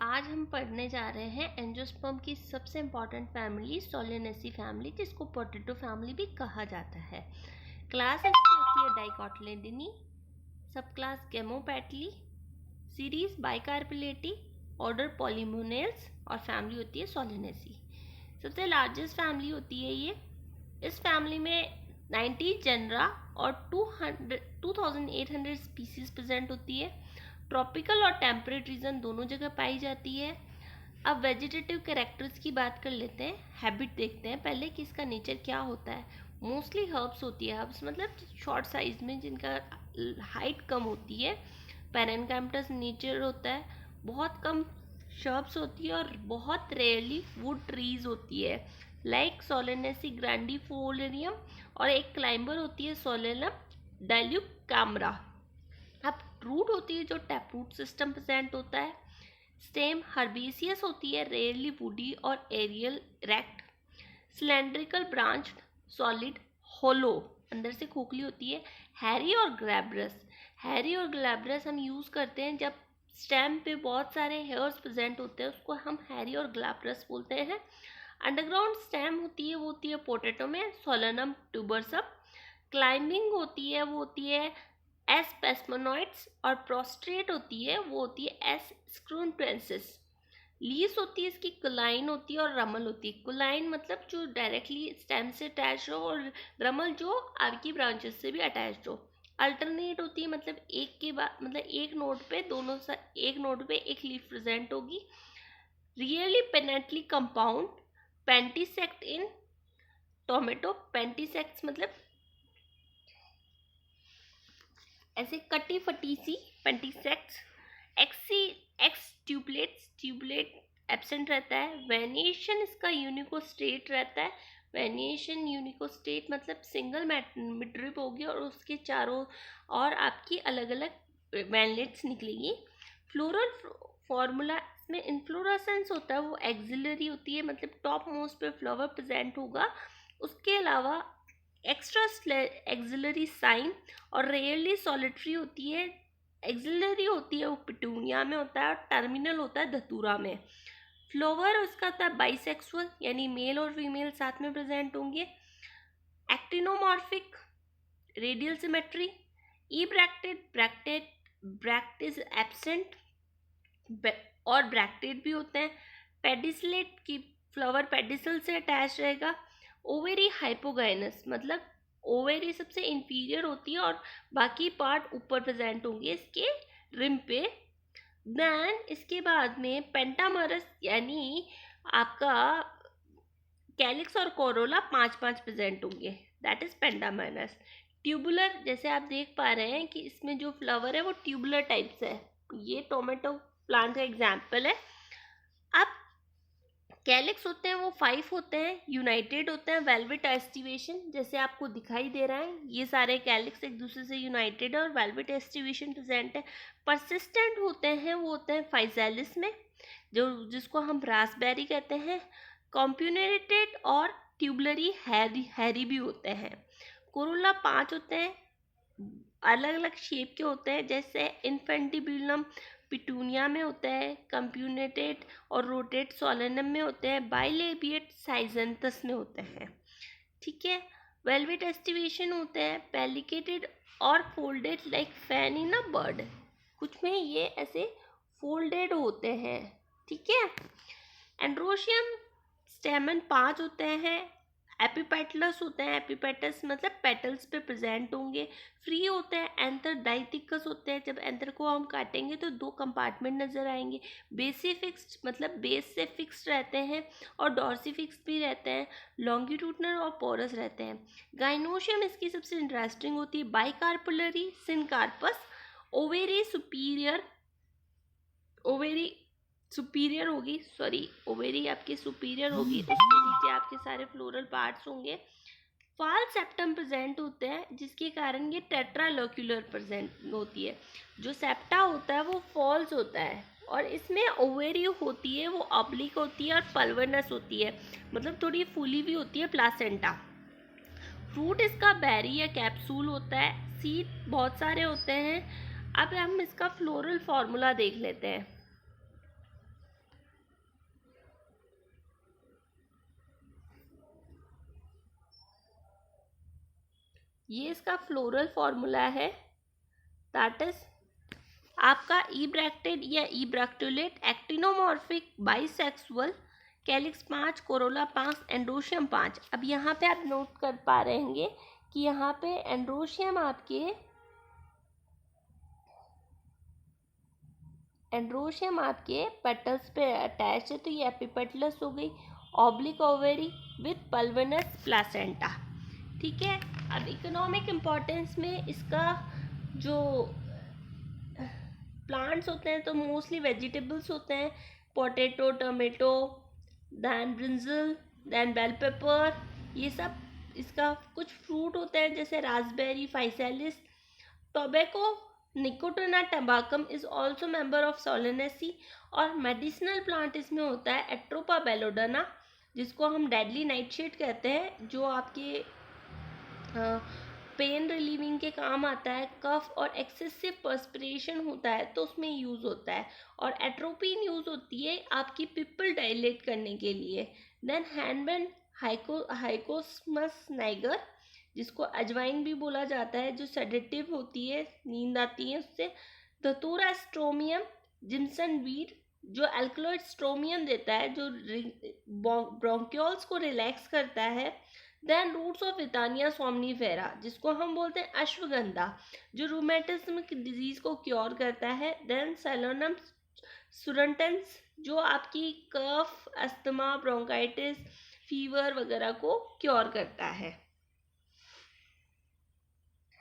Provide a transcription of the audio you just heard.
आज हम पढ़ने जा रहे हैं एंजियोस्पर्म की सबसे इम्पॉर्टेंट फैमिली सोलेनेसी फैमिली, जिसको पोटैटो फैमिली भी कहा जाता है। क्लास इसकी होती है डाइकोटिलेडोनी, सब क्लास गेमोपेटली, सीरीज बाइकार्पिलेटी, ऑर्डर पॉलीमोनेल्स और फैमिली होती है सोलेनेसी। सबसे लार्जेस्ट फैमिली होती है ये। इस फैमिली में 90 जेनरा और 2800 स्पीसीज प्रेजेंट होती है। ट्रॉपिकल और टेम्परेट रीजन दोनों जगह पाई जाती है। अब वेजिटेटिव कैरेक्टर्स की बात कर लेते हैं, हैबिट देखते हैं पहले कि इसका नेचर क्या होता है। मोस्टली हर्ब्स होती है, हर्ब्स मतलब शॉर्ट साइज में जिनका हाइट कम होती है। पैरेनकाइम्पटस नेचर होता है, बहुत कम शर्ब्स होती है और बहुत रेयरली वुड ट्रीज होती है, लाइक सोलेनेसी ग्रैंडिफोलियम, और एक क्लाइंबर होती है सोलेनम डाइल्यूकामरा। अब रूट होती है जो टैपरूट सिस्टम प्रेजेंट होता है। स्टेम हर्बेसियस होती है, रेयरली वुडी और aerial erect. Cylindrical branch, solid, hollow, अंदर से खोखली होती है। हैरी और ग्लैब्रस, हैरी और ग्लैब्रस हम यूज़ करते हैं जब स्टेम पे बहुत सारे हेयर्स प्रेजेंट होते हैं, उसको हम हैरी और ग्लैब्रस बोलते हैं। अंडरग्राउंड स्टेम होती है, वो होती है पोटैटो में सोलेनम ट्यूबरसम। क्लाइंबिंग होती है, वो होती है एस पेस्मोनॉइड्स, और प्रोस्ट्रेट होती है, वो होती है एस स्क्रूनटेंसिस। लीव्स होती है इसकी, कुलाइन होती है और रमल होती है। कुलाइन मतलब जो डायरेक्टली स्टेम से अटैच हो, और रमल जो आपकी ब्रांचेस से भी अटैच हो। अल्टरनेट होती है, मतलब एक के बाद मतलब एक नोड पे दोनों एक नोड पे एक लीफ प्रेजेंट होगी। रियली पेनेटली कंपाउंड, पेंटिसेक्ट इन टोमेटो। पेंटिसेक्ट मतलब ऐसे कटी फटी सी, पेंटिसेक्ट्स। एक्स ट्यूबलेट एब्सेंट रहता है। वेनिएशन इसका यूनिकोस्टेट रहता है। वेनिएशन यूनिकोस्टेट मतलब सिंगल मिडरिप होगी और उसके चारों और आपकी अलग अलग वैनलेट्स निकलेगी। फ्लोरल फॉर्मूला में इन्फ्लोरेसेंस होता है, वो एक्सिलरी होती है, मतलब टॉप मोस्ट पे फ्लावर प्रेजेंट होगा। उसके अलावा एक्स्ट्रा एक्सिलरी साइन, और रेयरली सॉलिटरी होती है। एक्सिलरी होती है वो पिटूनिया में होता है, और टर्मिनल होता है धतूरा में। फ्लावर उसका होता है बाइसेक्सुअल, यानी मेल और फीमेल साथ में प्रेजेंट होंगे। Actinomorphic, radial symmetry. Ebracteate is absent, और ब्रैक्टेड भी होते हैं। पेडिसलेट की फ्लावर पेडिसल से अटैच रहेगा। ओवेरी हाइपोगाइनस, मतलब ओवेरी सबसे इंफीरियर होती है और बाकी पार्ट ऊपर प्रेजेंट होंगे इसके रिम पे। देन इसके बाद में पेंटामरस, यानी आपका कैलिक्स और कोरोला 5-5 प्रेजेंट होंगे, दैट इज पेंटामरस। ट्यूबुलर, जैसे आप देख पा रहे हैं कि इसमें जो फ्लावर है वो ट्यूबुलर टाइप से है, ये टोमेटो प्लांट का एग्जाम्पल है। अब कैलिक्स होते हैं वो 5 होते हैं, यूनाइटेड होते हैं, वेलवेट एस्टिवेशन जैसे आपको दिखाई दे रहा है, ये सारे कैलिक्स एक दूसरे से यूनाइटेड है और वेलवेट एस्टिवेशन प्रेजेंट है। परसिस्टेंट होते हैं वो होते हैं फाइजेलिस में, जिसको हम रास्पबेरी कहते हैं। कॉम्प्यूनेटेड और ट्यूबलरी हैरी भी होते हैं। कोरोला 5 होते हैं, अलग अलग शेप के होते हैं, जैसे इन्फेंटिब्यूलम पिटूनिया में होता है, कंप्यूनेटेड और रोटेट सोलेनम में होते हैं, बाइलेबिएट साइजेंथस में होते हैं। ठीक है, वेलवेट एस्टिवेशन होते हैं पेलिकेटेड और folded like fan in a bird, कुछ में ये ऐसे फोल्डेड होते हैं। ठीक है, एंड्रोशियम स्टेमन 5 होते हैं। एपिपेटलस होते हैं, एपिपेटस मतलब पेटल्स पे प्रेजेंट होंगे। फ्री होते हैं। एंथर डाइथिकस होते हैं, जब एंथर को हम काटेंगे तो 2 कंपार्टमेंट नजर आएंगे। बेसी फिक्स्ड मतलब बेस से फिक्स्ड रहते हैं, और डॉर्सी फिक्स्ड भी रहते हैं। लॉन्गिट्यूडनल और पोरस रहते हैं। गाइनोशियम इसकी सबसे इंटरेस्टिंग होती है, बाइकार्पुलरी सिनकार्पस। ओवेरी सुपीरियर होगी, ओवेरी आपकी सुपीरियर होगी, उसके नीचे आपके सारे फ्लोरल पार्ट्स होंगे। फाल सेप्टम प्रेजेंट होते हैं, जिसके कारण ये टेट्रालोक्यूलर प्रेजेंट होती है। जो सेप्टा होता है वो फॉल्स होता है, और इसमें ओवेरी होती है वो ऑब्लिक होती है और पल्वनस होती है, मतलब थोड़ी फूली भी होती है, प्लासेंटा। फ्रूट इसका बेरी या कैप्सूल होता है। सीड बहुत सारे होते हैं। अब हम इसका फ्लोरल फार्मूला देख लेते हैं। ये इसका फ्लोरल फॉर्मूला है, दैट इज आपका इब्रैक्टेड या ebracteolate, actinomorphic, bisexual, calyx 5, corolla 5, androecium 5। अब यहाँ पे आप नोट कर पा रहे होंगे कि यहाँ पे एंड्रोशियम आपके पेटल्स पे अटैच है, तो ये एपिपेटलस हो गई, oblique ovary with pulvinus placenta. ठीक है। अब इकोनॉमिक इम्पोर्टेंस में इसका जो प्लांट्स होते हैं तो मोस्टली वेजिटेबल्स होते हैं, potato, tomato, then brinjal, then bell pepper, ये सब। इसका कुछ फ्रूट होते हैं जैसे raspberry, physalis, tobacco, nicotiana tabacum is also member of Solanaceae. और मेडिसिनल प्लांट इसमें होता है एट्रोपा बेलोडाना, जिसको हम डेडली नाइटशेड कहते हैं, जो आपके पेन रिलीविंग के काम आता है। कफ और एक्सेसिव पर्सपिरेशन होता है तो उसमें यूज़ होता है। और एट्रोपिन यूज़ होती है आपकी पिपल डायलेट करने के लिए। देन हैंडबैंड हाइकोस्मस नाइगर, जिसको अजवाइन भी बोला जाता है, जो सेडेटिव होती है, नींद आती है उससे। धतूरा स्ट्रोमियम, जिम्सन वीड, जो एल्कलॉइड स्ट्रोमियम देता है, जो ब्रोंक्योल्स को रिलैक्स करता है। देन रूट्स ऑफ वितानिया सोमनीफेरा, जिसको हम बोलते हैं अश्वगंधा, जो रूमेटिज्म की डिजीज को क्योर करता है। देन सेलोनम सुरंटेंस, जो आपकी कफ, अस्थमा, ब्रोंकाइटिस, फीवर वगैरह को क्योर करता है।